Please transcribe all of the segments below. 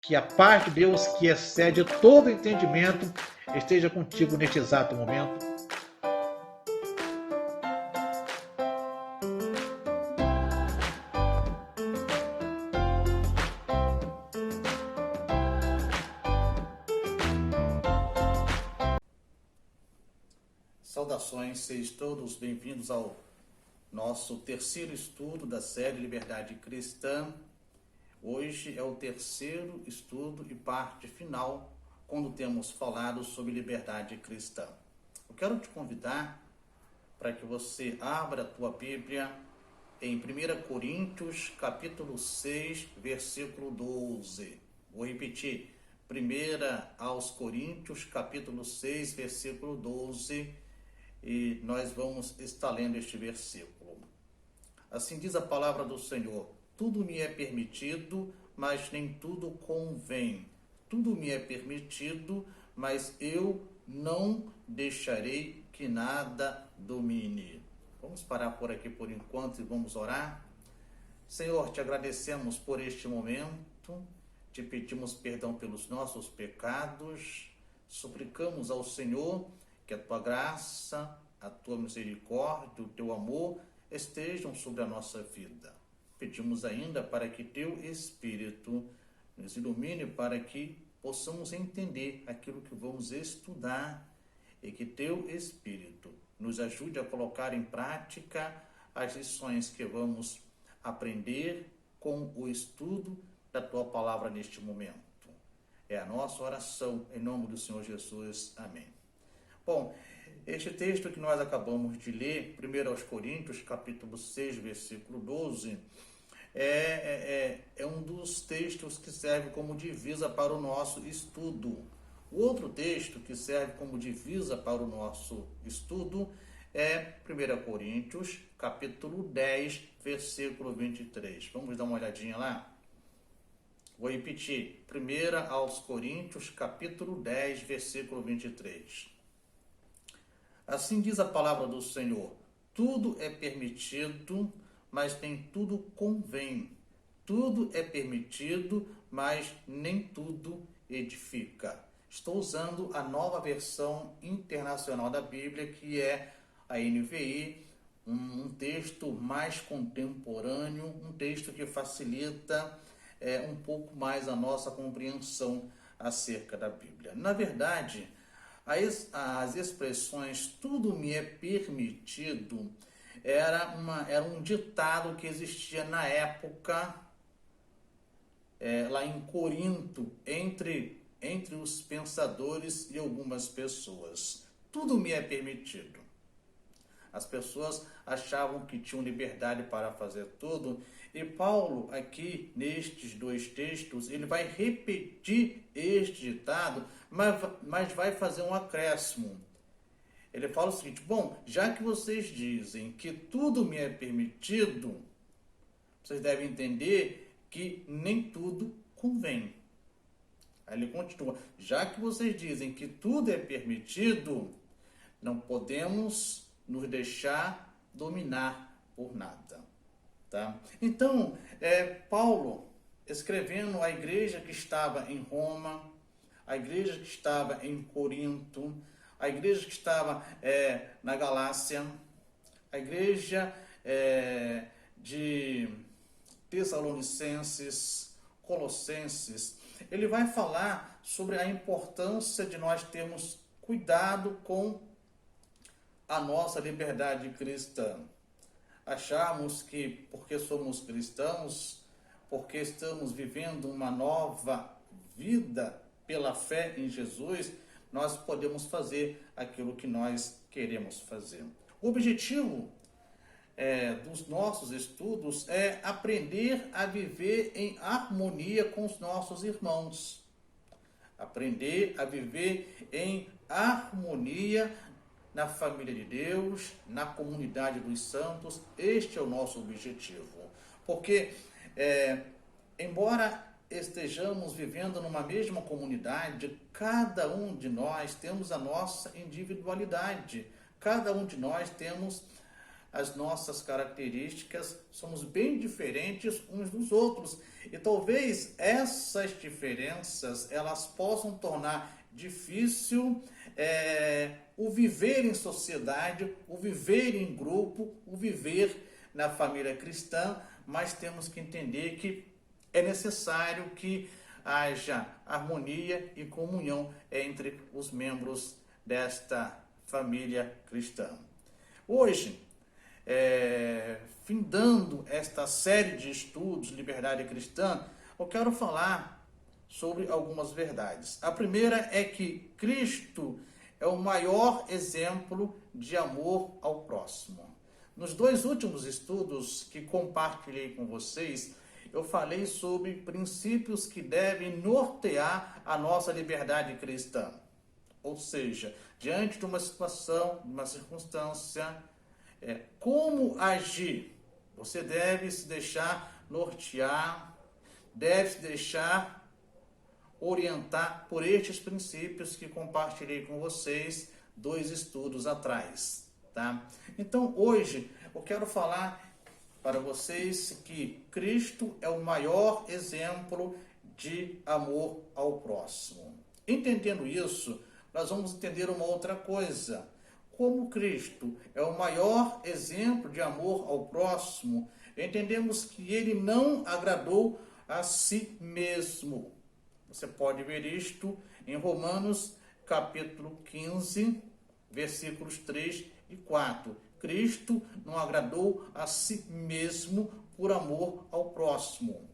Que a paz de Deus, que excede todo entendimento, esteja contigo neste exato momento. Saudações, sejam todos bem-vindos ao nosso terceiro estudo da série Liberdade Cristã. Hoje é o terceiro estudo e parte final, quando temos falado sobre liberdade cristã. Eu quero te convidar para que você abra a tua Bíblia em 1 Coríntios, capítulo 6, versículo 12. Vou repetir, 1 Coríntios, capítulo 6, versículo 12, e nós vamos estar lendo este versículo. Assim diz a palavra do Senhor: tudo me é permitido, mas nem tudo convém. Tudo me é permitido, mas eu não deixarei que nada domine. Vamos parar por aqui por enquanto e vamos orar? Senhor, te agradecemos por este momento, te pedimos perdão pelos nossos pecados, suplicamos ao Senhor que a tua graça, a tua misericórdia, o teu amor estejam sobre a nossa vida. Pedimos ainda para que teu Espírito nos ilumine para que possamos entender aquilo que vamos estudar e que teu Espírito nos ajude a colocar em prática as lições que vamos aprender com o estudo da tua palavra neste momento. É a nossa oração em nome do Senhor Jesus. Amém. Bom, este texto que nós acabamos de ler, 1 Coríntios, capítulo 6, versículo 12, é um dos textos que serve como divisa para o nosso estudo. O outro texto que serve como divisa para o nosso estudo é 1 Coríntios, capítulo 10, versículo 23. Vamos dar uma olhadinha lá? Vou repetir. 1 Coríntios, capítulo 10, versículo 23. Assim diz a palavra do Senhor: tudo é permitido, mas nem tudo convém. Tudo é permitido, mas nem tudo edifica. Estou usando a nova versão internacional da Bíblia, que é a NVI, um texto mais contemporâneo, um texto que facilita um pouco mais a nossa compreensão acerca da Bíblia. Na verdade, as expressões tudo me é permitido era um ditado que existia na época lá em Corinto entre os pensadores e algumas pessoas. Tudo me é permitido. As pessoas achavam que tinham liberdade para fazer tudo, e Paulo aqui nestes dois textos ele vai repetir este ditado, mas vai fazer um acréscimo. Ele fala o seguinte: bom, já que vocês dizem que tudo me é permitido, vocês devem entender que nem tudo convém. Aí ele continua: já que vocês dizem que tudo é permitido, não podemos nos deixar dominar por nada. Tá? Então, Paulo, escrevendo à igreja que estava em Roma, a igreja que estava em Corinto, a igreja que estava na Galácia, a igreja de Tessalonicenses, Colossenses, ele vai falar sobre a importância de nós termos cuidado com a nossa liberdade cristã. Acharmos que porque somos cristãos, porque estamos vivendo uma nova vida pela fé em Jesus, nós podemos fazer aquilo que nós queremos fazer. O objetivo dos nossos estudos é aprender a viver em harmonia com os nossos irmãos. Aprender a viver em harmonia na família de Deus, na comunidade dos santos. Este é o nosso objetivo. Porque, embora estejamos vivendo numa mesma comunidade, cada um de nós temos a nossa individualidade. Cada um de nós temos as nossas características, somos bem diferentes uns dos outros. E talvez essas diferenças, elas possam tornar difícil o viver em sociedade, o viver em grupo, o viver na família cristã, mas temos que entender que é necessário que haja harmonia e comunhão entre os membros desta família cristã. Hoje, findando esta série de estudos, Liberdade Cristã, eu quero falar sobre algumas verdades. A primeira é que Cristo é o maior exemplo de amor ao próximo. Nos 2 últimos estudos que compartilhei com vocês, eu falei sobre princípios que devem nortear a nossa liberdade cristã. Ou seja, diante de uma situação, de uma circunstância, como agir? Você deve se deixar nortear, deve se deixar orientar por estes princípios que compartilhei com vocês 2 estudos atrás. Tá? Então, hoje, eu quero falar para vocês que Cristo é o maior exemplo de amor ao próximo. Entendendo isso, nós vamos entender uma outra coisa. Como Cristo é o maior exemplo de amor ao próximo, entendemos que ele não agradou a si mesmo. Você pode ver isto em Romanos capítulo 15, versículos 3 e 4. Cristo não agradou a si mesmo por amor ao próximo,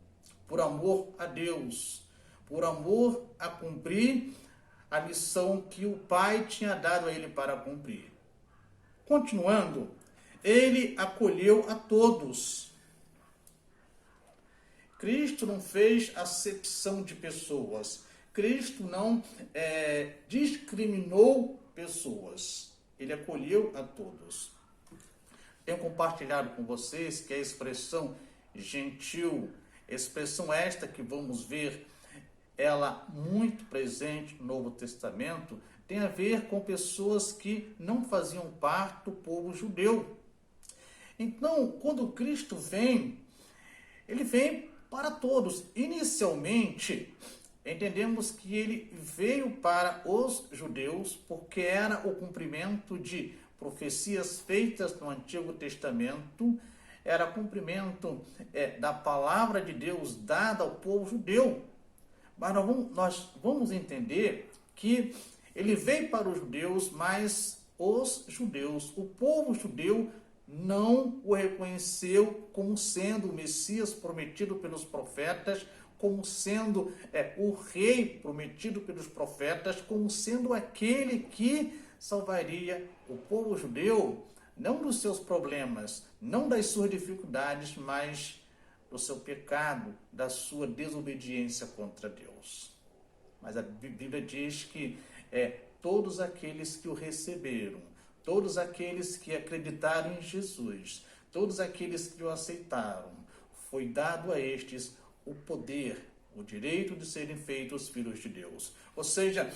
por amor a Deus, por amor a cumprir a missão que o Pai tinha dado a ele para cumprir. Continuando, ele acolheu a todos. Cristo não fez acepção de pessoas. Cristo não discriminou pessoas. Ele acolheu a todos. Tenho compartilhado com vocês que a expressão gentil, expressão esta que vamos ver, ela muito presente no Novo Testamento, tem a ver com pessoas que não faziam parte do povo judeu. Então, quando Cristo vem, ele vem para todos. Inicialmente, entendemos que ele veio para os judeus porque era o cumprimento de profecias feitas no Antigo Testamento, era cumprimento da palavra de Deus dada ao povo judeu. Mas nós vamos entender que ele veio para os judeus, mas os judeus, o povo judeu, não o reconheceu como sendo o Messias prometido pelos profetas, como sendo o rei prometido pelos profetas, como sendo aquele que salvaria o povo judeu, não dos seus problemas, não das suas dificuldades, mas do seu pecado, da sua desobediência contra Deus. Mas a Bíblia diz que todos aqueles que o receberam, todos aqueles que acreditaram em Jesus, todos aqueles que o aceitaram, foi dado a estes o poder, o direito de serem feitos filhos de Deus. Ou seja,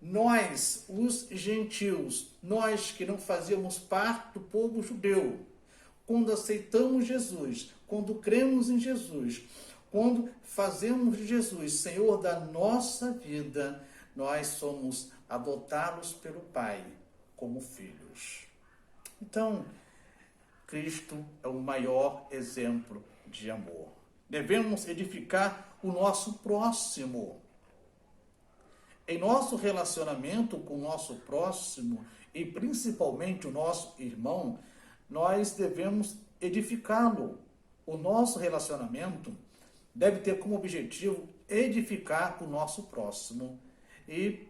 nós, os gentios, nós que não fazíamos parte do povo judeu, quando aceitamos Jesus, quando cremos em Jesus, quando fazemos de Jesus Senhor da nossa vida, nós somos adotados pelo Pai como filhos. Então, Cristo é o maior exemplo de amor. Devemos edificar o nosso próximo. Em nosso relacionamento com o nosso próximo, e principalmente o nosso irmão, nós devemos edificá-lo. O nosso relacionamento deve ter como objetivo edificar o nosso próximo. E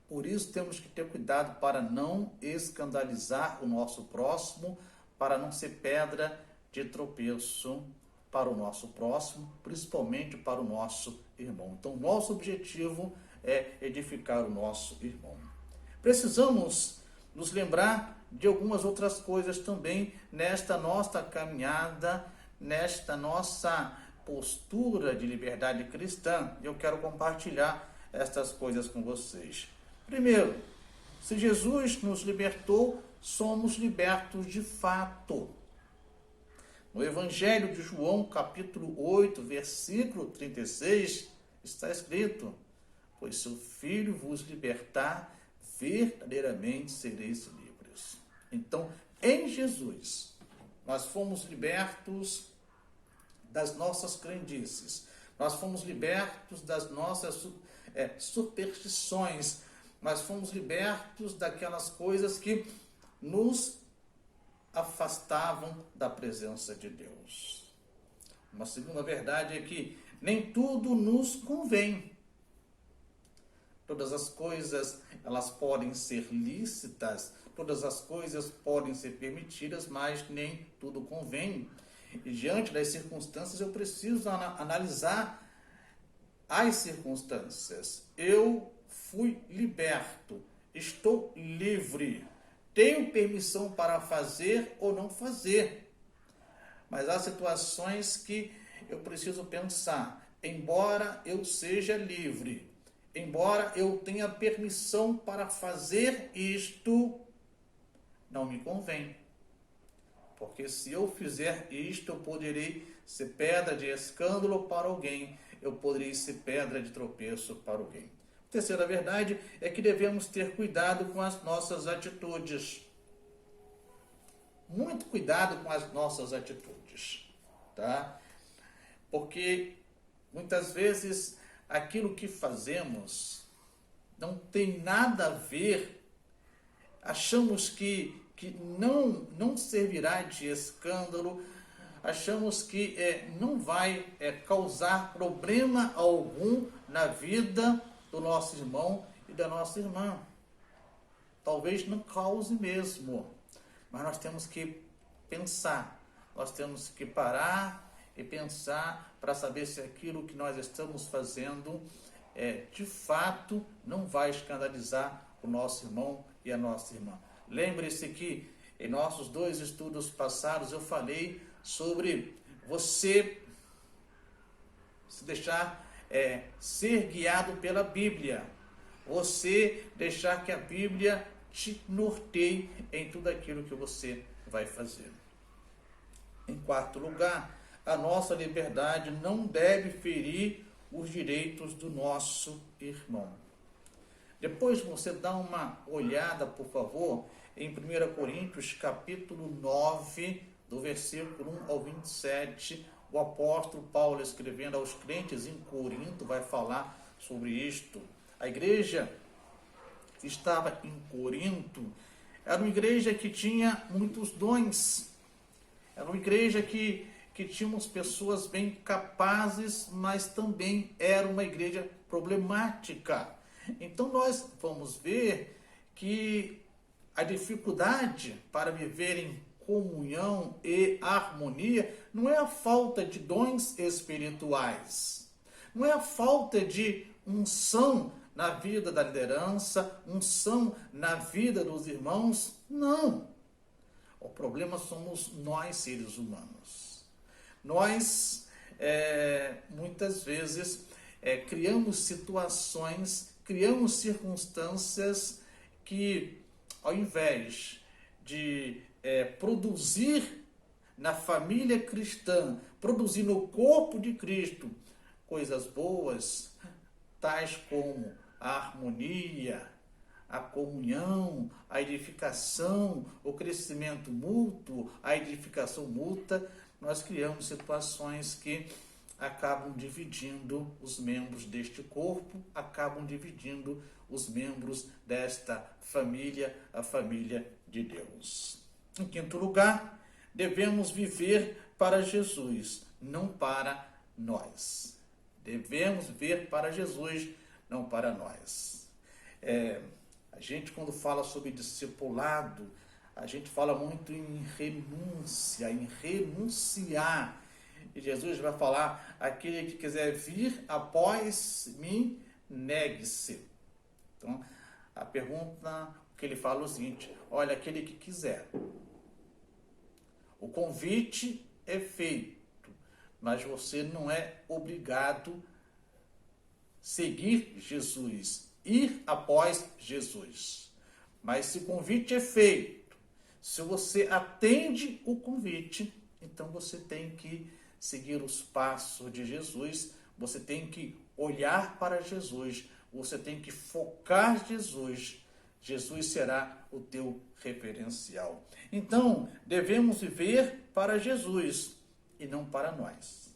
por isso temos que ter cuidado para não escandalizar o nosso próximo, para não ser pedra de tropeço para o nosso próximo, principalmente para o nosso irmão. Então, nosso objetivo é edificar o nosso irmão. Precisamos nos lembrar de algumas outras coisas também nesta nossa caminhada, nesta nossa postura de liberdade cristã. Eu quero compartilhar estas coisas com vocês. Primeiro, se Jesus nos libertou somos libertos de fato. No Evangelho de João, capítulo 8, versículo 36, está escrito: pois se o Filho vos libertar, verdadeiramente sereis livres. Então, em Jesus, nós fomos libertos das nossas crendices, nós fomos libertos das nossas superstições, nós fomos libertos daquelas coisas que nos afastavam da presença de Deus. Uma segunda verdade é que nem tudo nos convém. Todas as coisas, elas podem ser lícitas, todas as coisas podem ser permitidas, mas nem tudo convém. E diante das circunstâncias, eu preciso analisar as circunstâncias. Eu fui liberto, estou livre, tenho permissão para fazer ou não fazer. Mas há situações que eu preciso pensar, embora eu seja livre, embora eu tenha permissão para fazer isto, não me convém. Porque se eu fizer isto, eu poderei ser pedra de escândalo para alguém, eu poderei ser pedra de tropeço para alguém. A terceira verdade é que devemos ter cuidado com as nossas atitudes. Muito cuidado com as nossas atitudes, tá? Porque muitas vezes aquilo que fazemos não tem nada a ver, achamos que não servirá de escândalo, achamos que não vai causar problema algum na vida do nosso irmão e da nossa irmã. Talvez não cause mesmo, mas nós temos que pensar, nós temos que parar e pensar para saber se aquilo que nós estamos fazendo de fato não vai escandalizar o nosso irmão e a nossa irmã. Lembre-se que em nossos 2 estudos passados eu falei sobre você se deixar ser guiado pela Bíblia, você deixar que a Bíblia te norteie em tudo aquilo que você vai fazer. Em quarto lugar, a nossa liberdade não deve ferir os direitos do nosso irmão. Depois você dá uma olhada, por favor, em 1 Coríntios, capítulo 9, do versículo 1 ao 27, o apóstolo Paulo, escrevendo aos crentes em Corinto, vai falar sobre isto. A igreja que estava em Corinto era uma igreja que tinha muitos dons, era uma igreja que tínhamos pessoas bem capazes, mas também era uma igreja problemática. Então nós vamos ver que a dificuldade para viver em comunhão e harmonia não é a falta de dons espirituais, não é a falta de unção na vida da liderança, unção na vida dos irmãos, não. O problema somos nós, seres humanos. Nós, muitas vezes, criamos situações, criamos circunstâncias que, ao invés de produzir na família cristã, produzir no corpo de Cristo coisas boas, tais como a harmonia, a comunhão, a edificação, o crescimento mútuo, a edificação mútua, nós criamos situações que acabam dividindo os membros deste corpo, acabam dividindo os membros desta família, a família de Deus. Em quinto lugar, devemos viver para Jesus, não para nós. Devemos viver para Jesus, não para nós. A gente, quando fala sobre discipulado, a gente fala muito em renúncia, em renunciar. E Jesus vai falar: aquele que quiser vir após mim, negue-se. Então, a pergunta que ele fala é o seguinte: olha, aquele que quiser. O convite é feito, mas você não é obrigado a seguir Jesus, ir após Jesus. Mas se o convite é feito, Se você atende o convite, então você tem que seguir os passos de Jesus, você tem que olhar para Jesus, você tem que focar Jesus. Jesus será o teu referencial. Então, devemos viver para Jesus e não para nós.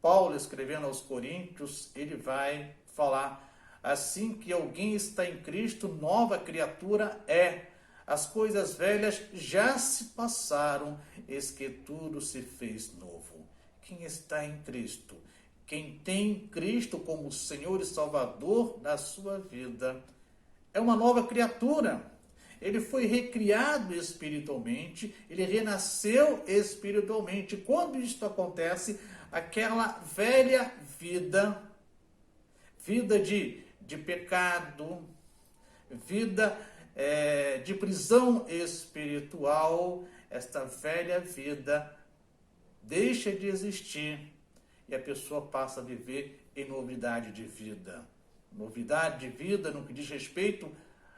Paulo, escrevendo aos Coríntios, ele vai falar: assim que alguém está em Cristo, nova criatura é. As coisas velhas já se passaram, eis que tudo se fez novo. Quem está em Cristo, quem tem Cristo como Senhor e Salvador da sua vida, é uma nova criatura. Ele foi recriado espiritualmente, ele renasceu espiritualmente. Quando isto acontece, aquela velha vida, vida de pecado, vida de prisão espiritual, esta velha vida deixa de existir e a pessoa passa a viver em novidade de vida. Novidade de vida no que diz respeito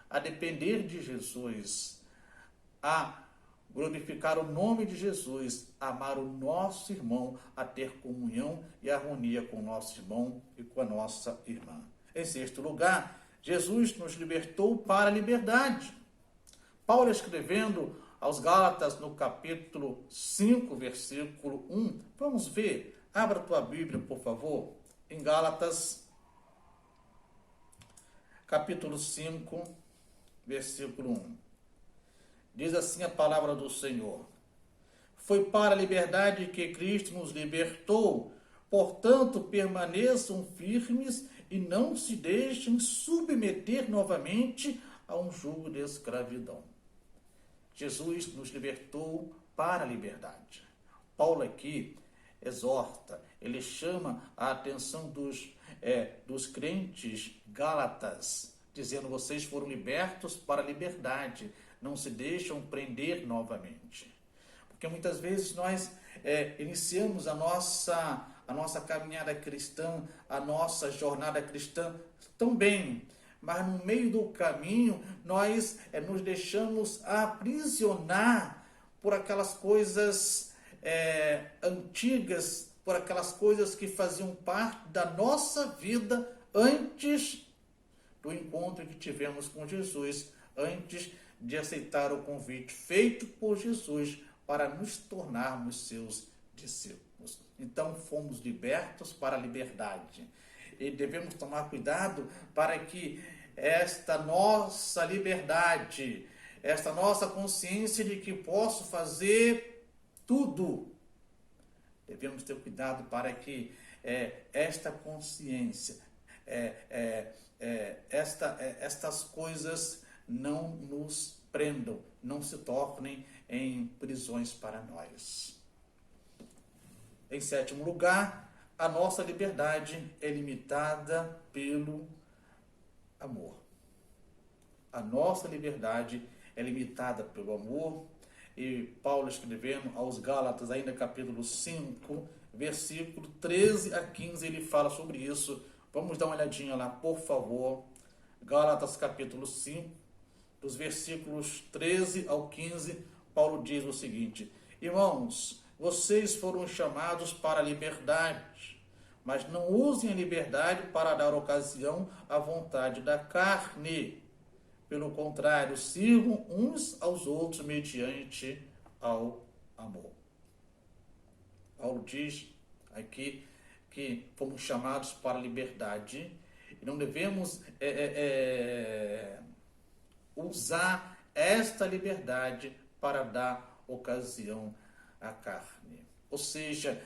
a depender de Jesus, a glorificar o nome de Jesus, a amar o nosso irmão, a ter comunhão e harmonia com o nosso irmão e com a nossa irmã. Em sexto lugar, Jesus nos libertou para a liberdade. Paulo, escrevendo aos Gálatas, no capítulo 5, versículo 1, vamos ver, abra tua Bíblia, por favor, em Gálatas, capítulo 5, versículo 1. Diz assim a palavra do Senhor: foi para a liberdade que Cristo nos libertou, portanto permaneçam firmes e não se deixem submeter novamente a um jugo de escravidão. Jesus nos libertou para a liberdade. Paulo aqui exorta, ele chama a atenção dos crentes gálatas, dizendo: vocês foram libertos para a liberdade, não se deixam prender novamente. Porque muitas vezes nós iniciamos a nossa caminhada cristã, a nossa jornada cristã tão bem, mas no meio do caminho nós nos deixamos aprisionar por aquelas coisas antigas, por aquelas coisas que faziam parte da nossa vida antes do encontro que tivemos com Jesus, antes de aceitar o convite feito por Jesus para nos tornarmos seus discípulos. Então fomos libertos para a liberdade. E devemos tomar cuidado para que esta nossa liberdade, esta nossa consciência de que posso fazer tudo, devemos ter cuidado para que esta consciência, estas coisas não nos prendam, não se tornem em prisões para nós. Em sétimo lugar, a nossa liberdade é limitada pelo amor. A nossa liberdade é limitada pelo amor. E Paulo, escrevendo aos Gálatas, ainda capítulo 5, versículo 13 a 15, ele fala sobre isso. Vamos dar uma olhadinha lá, por favor. Gálatas capítulo 5, dos versículos 13 ao 15, Paulo diz o seguinte: irmãos, vocês foram chamados para a liberdade, mas não usem a liberdade para dar ocasião à vontade da carne. Pelo contrário, sirvam uns aos outros mediante ao amor. Paulo diz aqui que fomos chamados para a liberdade e não devemos usar esta liberdade para dar ocasião à carne. Ou seja,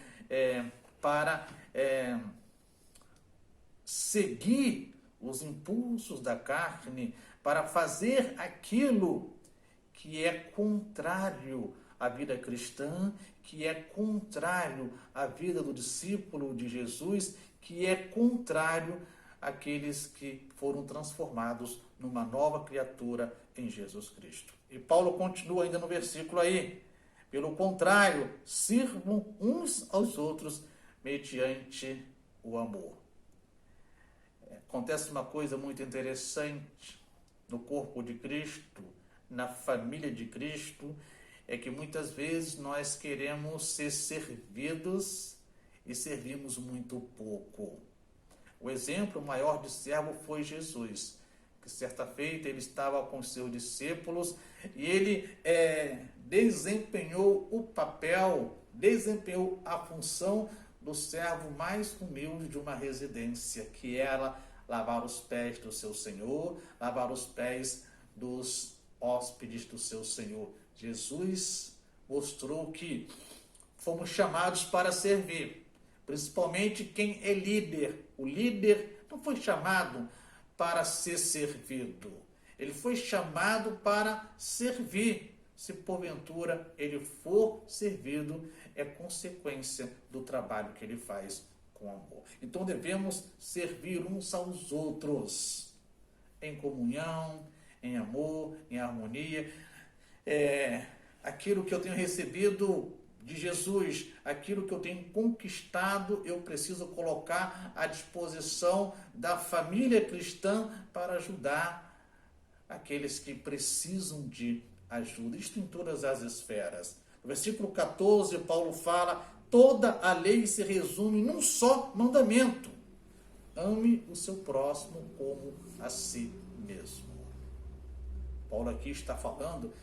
para seguir os impulsos da carne, para fazer aquilo que é contrário à vida cristã, que é contrário à vida do discípulo de Jesus, que é contrário àqueles que foram transformados numa nova criatura em Jesus Cristo. E Paulo continua ainda no versículo aí: pelo contrário, sirvam uns aos outros mediante o amor. Acontece uma coisa muito interessante no corpo de Cristo, na família de Cristo é que muitas vezes nós queremos ser servidos e servimos muito pouco. O exemplo maior de servo foi Jesus, que certa feita ele estava com seus discípulos e ele desempenhou o papel, desempenhou a função do servo mais humilde de uma residência, que era lavar os pés do seu Senhor, lavar os pés dos hóspedes do seu Senhor. Jesus mostrou que fomos chamados para servir, principalmente quem é líder. O líder não foi chamado para ser servido, ele foi chamado para servir. Se porventura ele for servido, é consequência do trabalho que ele faz com amor. Então devemos servir uns aos outros, em comunhão, em amor, em harmonia. Aquilo que eu tenho recebido de Jesus, aquilo que eu tenho conquistado, eu preciso colocar à disposição da família cristã para ajudar aqueles que precisam de ajuda. Isto em todas as esferas. No versículo 14, Paulo fala: toda a lei se resume num só mandamento: ame o seu próximo como a si mesmo. Paulo aqui está falando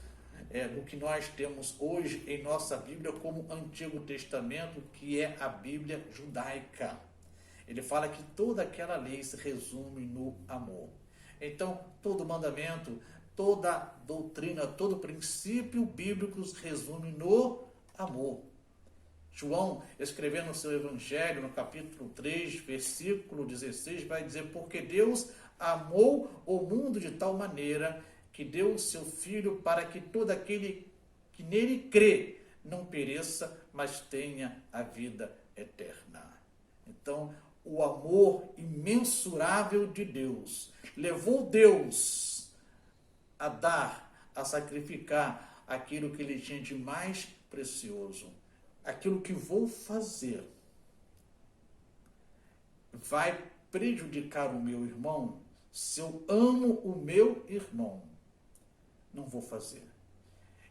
do que nós temos hoje em nossa Bíblia como Antigo Testamento, que é a Bíblia judaica. Ele fala que toda aquela lei se resume no amor. Então, todo mandamento, toda doutrina, todo princípio bíblico se resume no amor. João, escrevendo no seu Evangelho, no capítulo 3, versículo 16, vai dizer: porque Deus amou o mundo de tal maneira que deu o seu Filho para que todo aquele que nele crê não pereça, mas tenha a vida eterna. Então, o amor imensurável de Deus levou Deus a dar, a sacrificar aquilo que ele tinha de mais precioso. Aquilo que vou fazer vai prejudicar o meu irmão? Se eu amo o meu irmão, não vou fazer.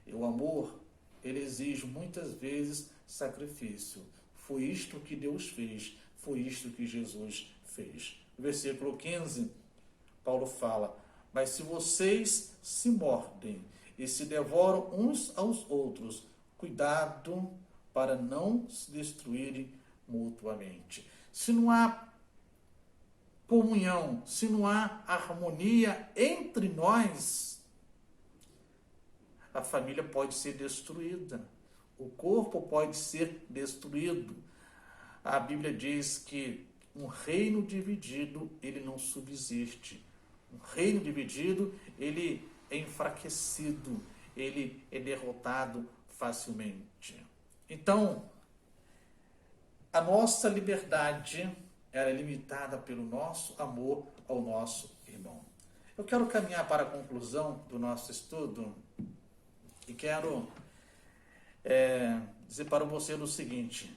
E o amor, ele exige muitas vezes sacrifício. Foi isto que Deus fez, foi isto que Jesus fez. No versículo 15, Paulo fala: mas se vocês se mordem e se devoram uns aos outros, cuidado para não se destruírem mutuamente. Se não há comunhão, se não há harmonia entre nós, a família pode ser destruída, o corpo pode ser destruído. A Bíblia diz que um reino dividido, ele não subsiste. Um reino dividido, ele é enfraquecido, ele é derrotado facilmente. Então, a nossa liberdade era limitada pelo nosso amor ao nosso irmão. Eu quero caminhar para a conclusão do nosso estudo e quero dizer para você o seguinte: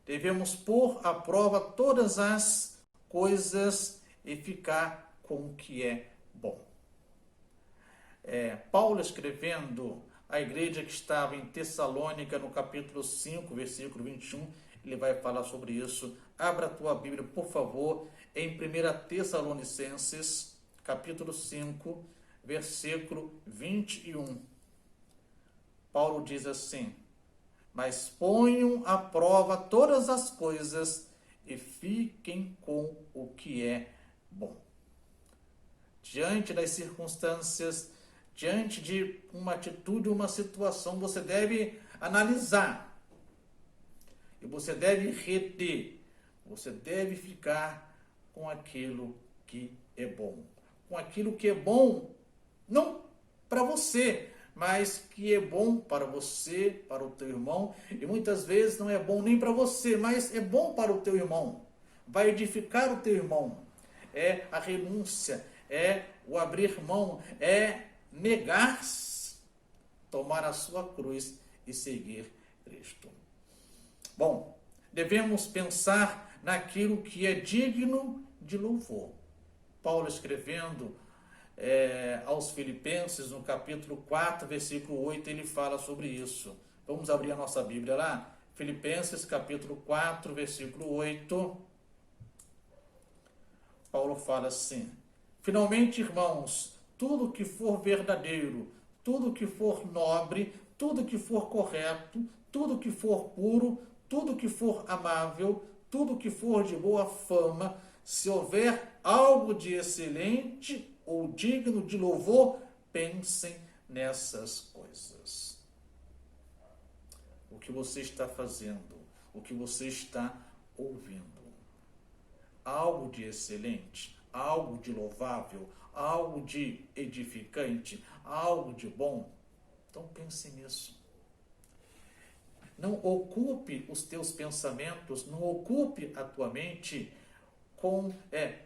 devemos pôr à prova todas as coisas e ficar com o que é bom. Paulo, escrevendo à igreja que estava em Tessalônica, no capítulo 5, versículo 21, ele vai falar sobre isso. Abra a tua Bíblia, por favor, em 1 Tessalonicenses, capítulo 5, versículo 21. Paulo diz assim: mas ponham à prova todas as coisas e fiquem com o que é bom. Diante das circunstâncias, diante de uma atitude, uma situação, você deve analisar e você deve reter, você deve ficar com aquilo que é bom. Com aquilo que é bom, não para você, mas que é bom para você, para o teu irmão, e muitas vezes não é bom nem para você, mas é bom para o teu irmão, vai edificar o teu irmão. É a renúncia, é o abrir mão, é negar-se, tomar a sua cruz e seguir Cristo. Bom, devemos pensar naquilo que é digno de louvor. Paulo, escrevendo aos Filipenses, no capítulo 4, versículo 8, ele fala sobre isso. Vamos abrir a nossa Bíblia lá? Filipenses, capítulo 4, versículo 8. Paulo fala assim: finalmente, irmãos, tudo que for verdadeiro, tudo que for nobre, tudo que for correto, tudo que for puro, tudo que for amável, tudo que for de boa fama, se houver algo de excelente ou digno de louvor, pensem nessas coisas. O que você está fazendo, o que você está ouvindo, algo de excelente, algo de louvável, algo de edificante, algo de bom, então pense nisso. Não ocupe os teus pensamentos, não ocupe a tua mente com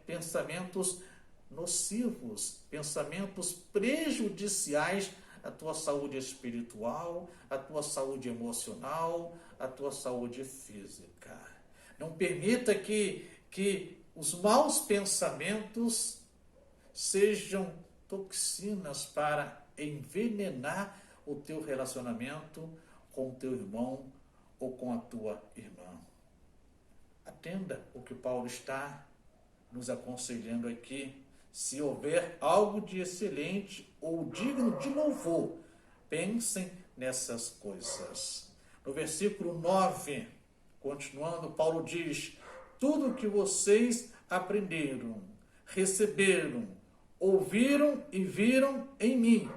pensamentos nocivos, pensamentos prejudiciais à tua saúde espiritual, à tua saúde emocional, à tua saúde física. Não permita que os maus pensamentos sejam toxinas para envenenar o teu relacionamento com o teu irmão ou com a tua irmã. Atenda o que Paulo está nos aconselhando aqui. Se houver algo de excelente ou digno de louvor, pensem nessas coisas. No versículo 9, continuando, Paulo diz: tudo o que vocês aprenderam, receberam, ouviram e viram em mim,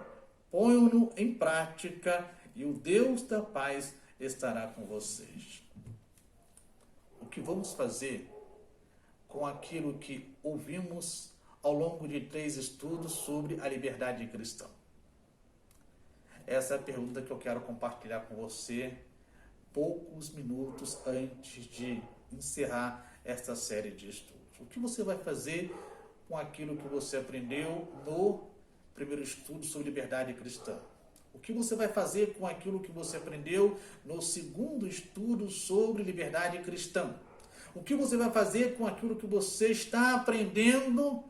ponham-no em prática e o Deus da paz estará com vocês. O que vamos fazer com aquilo que ouvimos ao longo de 3 estudos sobre a liberdade cristã? Essa é a pergunta que eu quero compartilhar com você poucos minutos antes de encerrar esta série de estudos. O que você vai fazer com aquilo que você aprendeu no primeiro estudo sobre liberdade cristã? O que você vai fazer com aquilo que você aprendeu no segundo estudo sobre liberdade cristã? O que você vai fazer com aquilo que você está aprendendo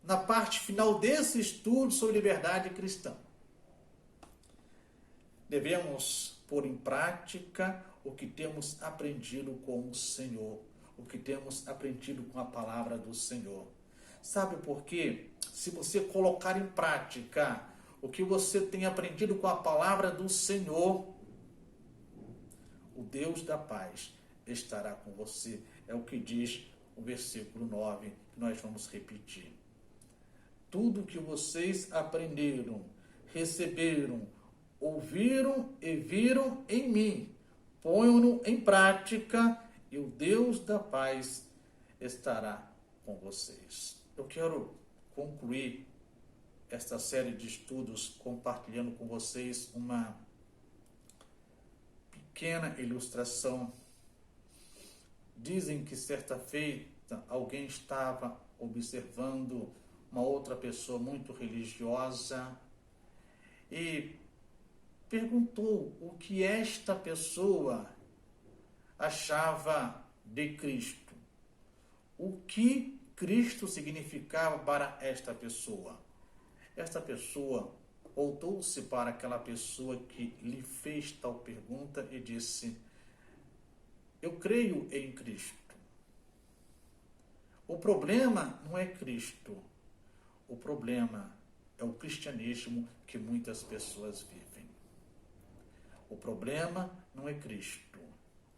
na parte final desse estudo sobre liberdade cristã? Devemos pôr em prática o que temos aprendido com o Senhor, o que temos aprendido com a palavra do Senhor. Sabe por quê? Se você colocar em prática o que você tem aprendido com a palavra do Senhor, o Deus da paz estará com você. É o que diz o versículo 9, que nós vamos repetir. Tudo que vocês aprenderam, receberam, ouviram e viram em mim, ponham-no em prática e o Deus da paz estará com vocês. Eu quero concluir esta série de estudos compartilhando com vocês uma pequena ilustração. Dizem que certa feita alguém estava observando uma outra pessoa muito religiosa e perguntou o que esta pessoa achava de Cristo. O que Cristo significava para esta pessoa? Esta pessoa voltou-se para aquela pessoa que lhe fez tal pergunta e disse: eu creio em Cristo. O problema não é Cristo. O problema é o cristianismo que muitas pessoas vivem. O problema não é Cristo.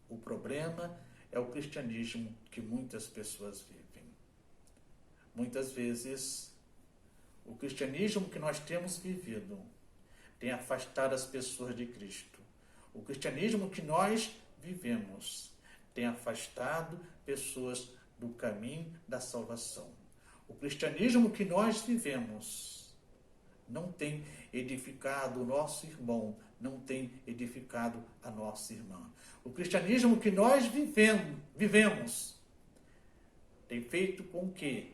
O problema é o cristianismo que muitas pessoas vivem. Muitas vezes, o cristianismo que nós temos vivido tem afastado as pessoas de Cristo. O cristianismo que nós vivemos tem afastado pessoas do caminho da salvação. O cristianismo que nós vivemos não tem edificado o nosso irmão, não tem edificado a nossa irmã. O cristianismo que nós vivemos tem feito com que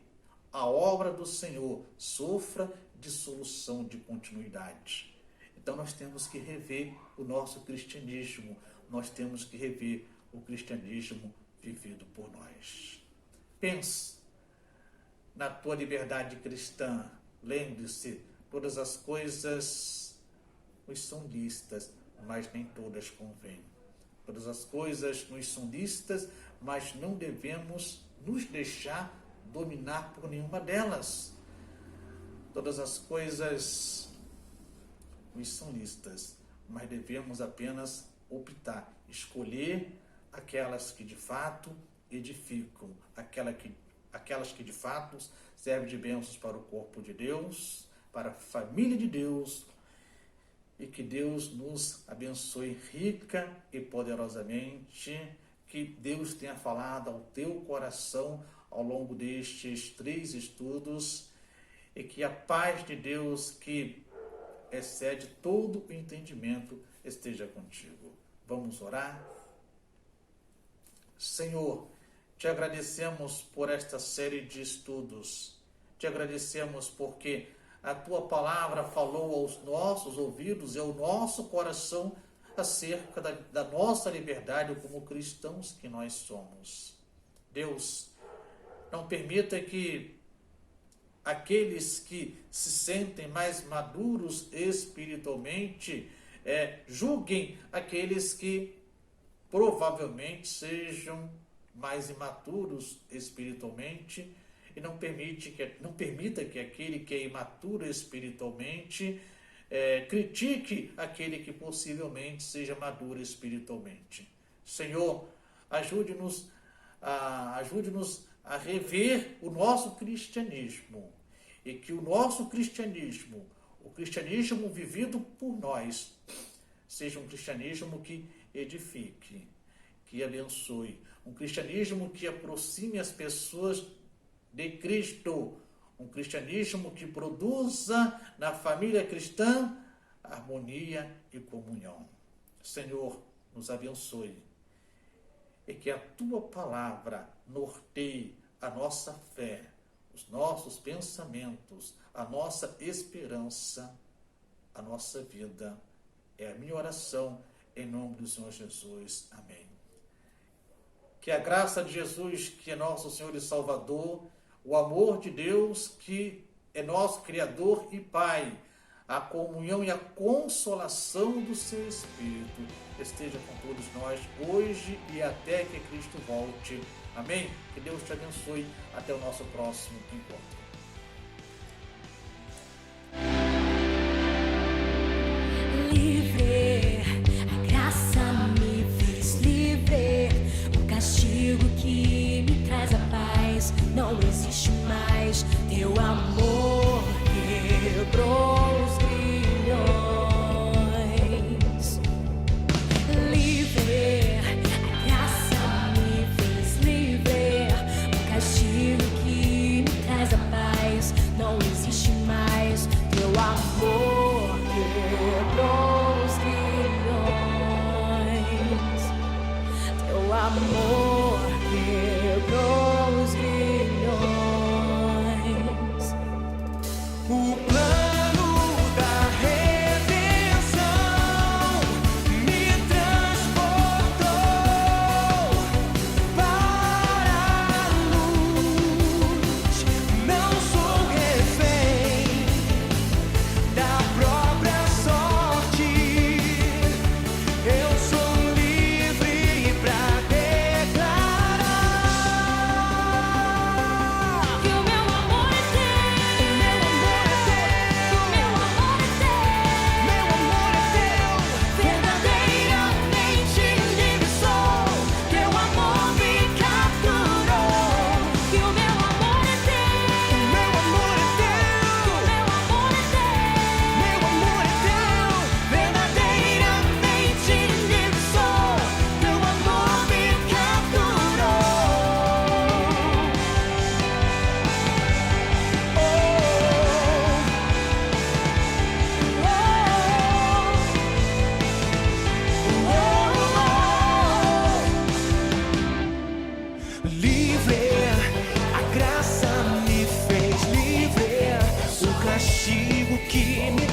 a obra do Senhor sofra dissolução de continuidade. Então nós temos que rever o nosso cristianismo, nós temos que rever o cristianismo vivido por nós. Pense na tua liberdade cristã, Lembre-se, todas as coisas nos são lícitas, mas nem todas convêm. Todas as coisas nos são lícitas, mas não devemos nos deixar dominar por nenhuma delas. Todas as coisas nos são lícitas, mas devemos apenas optar, escolher aquelas que de fato edificam, aquelas que de fato servem de bênçãos para o corpo de Deus, para a família de Deus, e que Deus nos abençoe rica e poderosamente, que Deus tenha falado ao teu coração ao longo destes 3 estudos, e que a paz de Deus, que excede todo o entendimento, esteja contigo. Vamos orar? Senhor, te agradecemos por esta série de estudos. Te agradecemos porque a tua palavra falou aos nossos ouvidos e ao nosso coração acerca da nossa liberdade como cristãos que nós somos. Deus, não permita que aqueles que se sentem mais maduros espiritualmente julguem aqueles que provavelmente sejam mais imaturos espiritualmente, e não permita que aquele que é imaturo espiritualmente critique aquele que possivelmente seja maduro espiritualmente. Senhor, ajude-nos a rever o nosso cristianismo, e que o nosso cristianismo, o cristianismo vivido por nós, seja um cristianismo que edifique, que abençoe, um cristianismo que aproxime as pessoas de Cristo, um cristianismo que produza na família cristã harmonia e comunhão. Senhor, nos abençoe, e que a tua palavra norteie a nossa fé, os nossos pensamentos, a nossa esperança, a nossa vida. É a minha oração, em nome do Senhor Jesus. Amém. Que a graça de Jesus, que é nosso Senhor e Salvador, o amor de Deus, que é nosso Criador e Pai, a comunhão e a consolação do seu Espírito esteja com todos nós hoje e até que Cristo volte. Amém? Que Deus te abençoe. Até o nosso próximo encontro. Livre, a graça me fez livre. O castigo que me traz a paz não existe mais. Teu amor quebrou os grilhões. Livre, a graça me fez livre. O castigo que me traz a paz não existe mais. Teu amor quebrou os grilhões. Teu amor quebrou os grilhões. O plano da redenção me transportou para a luz. Não sou refém da própria sorte. Eu sou livre pra declarar que o meu amor é teu. O meu amor é teu. Meu amor é teu. Verdadeiramente livre sou. Teu amor me capturou. Que o meu amor é teu. O meu amor é teu. O meu amor é teu. Meu amor é teu. Verdadeiramente livre sou. Teu amor me capturou. Livre, a graça me fez livre. O castigo que me